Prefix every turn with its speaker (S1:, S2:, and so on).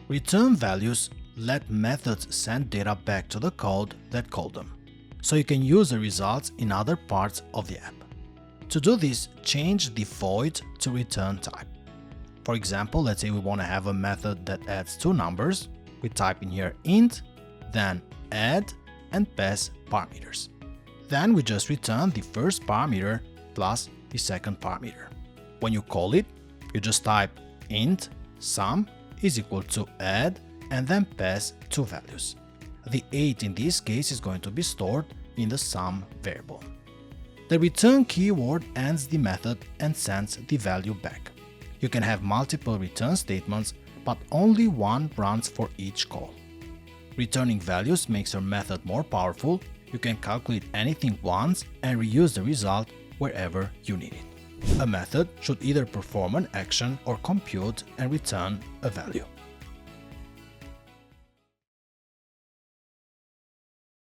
S1: Return values let methods send data back to the code that called them, so you can use the results in other parts of the app. To do this, change the void to return type. For example, let's say we want to have a method that adds two numbers. We type in here int, then add, and pass parameters. Then we just return the first parameter plus the second parameter. When you call it, you just type int sum is equal to add and then pass two values. The 8 in this case is going to be stored in the sum variable. The return keyword ends the method and sends the value back. You can have multiple return statements, but only one runs for each call. Returning values makes your method more powerful. You can calculate anything once and reuse the result wherever you need it. A method should either perform an action or compute and return a value.